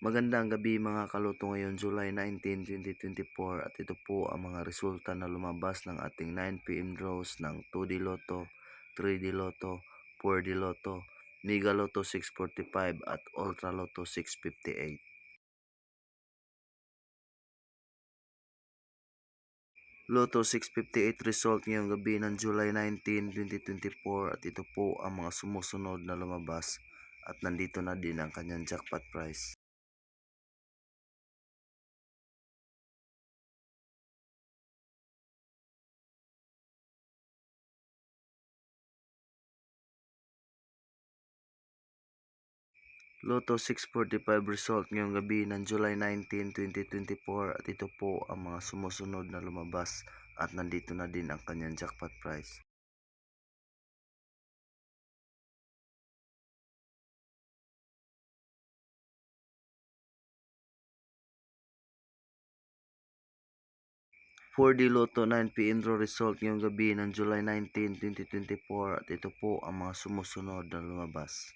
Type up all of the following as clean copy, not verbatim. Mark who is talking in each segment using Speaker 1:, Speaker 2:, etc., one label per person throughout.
Speaker 1: Magandang gabi mga kaluto, ngayon July 19, 2024 at ito po ang mga resulta na lumabas ng ating 9 PM draws ng 2D Lotto, 3D Lotto, 4D Lotto, Mega Lotto 645 at Ultra Lotto 658. Lotto 658 result ngayong gabi ng July 19, 2024 at ito po ang mga sumusunod na lumabas at nandito na din ang kanyang jackpot price. Lotto 645 result ngayong gabi ng July 19, 2024 at ito po ang mga sumusunod na lumabas at nandito na din ang kanyang jackpot price. For the Lotto 9 PM draw result ngayong gabi ng July 19, 2024 at ito po ang mga sumusunod na lumabas.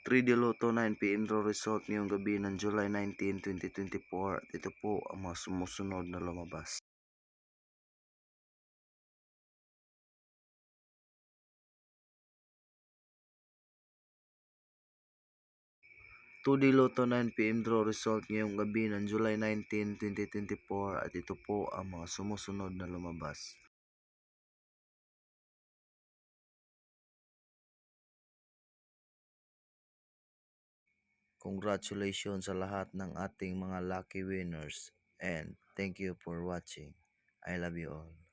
Speaker 1: Three d Lotto 9 PM draw result ngayong gabi ng July 19, 2024 at ito po ang mga sumusunod na lumabas. To the Lotto 9 PM draw result ngayong gabi ng July 19, 2024 at ito po ang mga sumusunod na lumabas. Congratulations sa lahat ng ating mga lucky winners and thank you for watching. I love you all.